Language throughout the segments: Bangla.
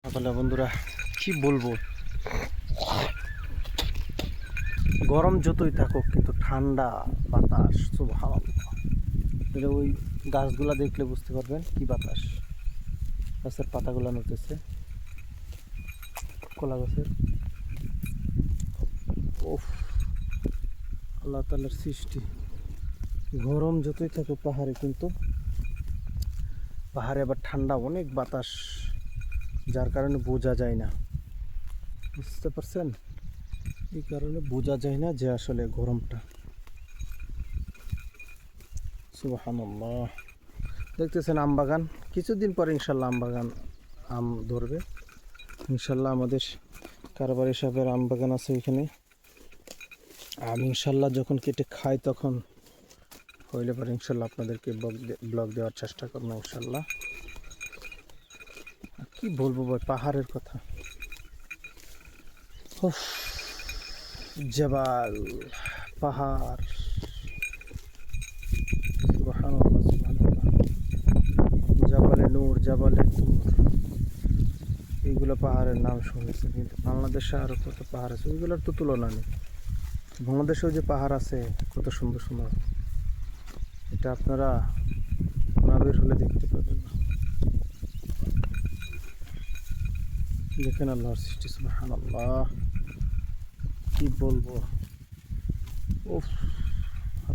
সকালে বন্ধুরা কি বলবো, গরম যতই থাকুক কিন্তু ঠান্ডা বাতাস সুবহানাল্লাহ। এটা ওই গাছগুলা দেখলে বুঝতে পারবেন কি বাতাস। গাছের পাতাগুলো নড়তেছে, কলা গাছের। ওফ, আল্লাহ তাআলার সৃষ্টি। গরম যতই থাকুক পাহাড়ে, কিন্তু পাহাড়ে আবার ঠান্ডা, অনেক বাতাস, যার কারণে বোঝা যায় না। বুঝতে পারছেন? এই কারণে বোঝা যায় না যে আসলে গরমটা। সুবহানাল্লাহ। দেখতেছেন আম বাগান, কিছুদিন পরে ইনশাল্লাহ আম বাগান, আম ধরবে ইনশাল্লাহ। আমাদের কারবার হিসাবের আম বাগান আছে এখানে। আম ইনশাল্লাহ যখন কেটে খাই তখন হইলে পরে ইনশাল্লাহ আপনাদেরকে ব্লগ দেওয়ার চেষ্টা করবো ইনশাল্লাহ। কি বলবো ভাই, পাহাড়ের কথা। উফ, জবাল, পাহাড়, সুবহানাল্লাহ সুবহানাল্লাহ। জাবালে নূর, জাবালে তুর, এইগুলো পাহাড়ের নাম শুনেছি, কিন্তু বাংলাদেশে আরও কত পাহাড় আছে, ওইগুলোর তো তুলনা নেই। বাংলাদেশেও যে পাহাড় আছে কত সুন্দর সুন্দর, এটা আপনারা না বের হলে দেখতে পাবেন না। দেখেন আল্লাহর সৃষ্টি, সুবহানাল্লাহ। কি বলবো, উফ,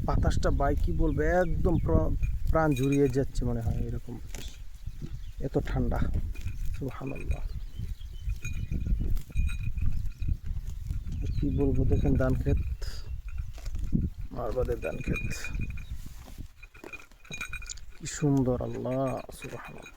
বাতাসটা ভাই কি বলবো, একদম প্রাণ জুড়িয়ে যাচ্ছে মনে হয়, এরকম বাতাস, এত ঠান্ডা, সুবহানাল্লাহ। কি বলবো, দেখেন ধান ক্ষেত, মারবাদের ধান ক্ষেত, কি সুন্দর, আল্লাহ সুবহানাল্লাহ।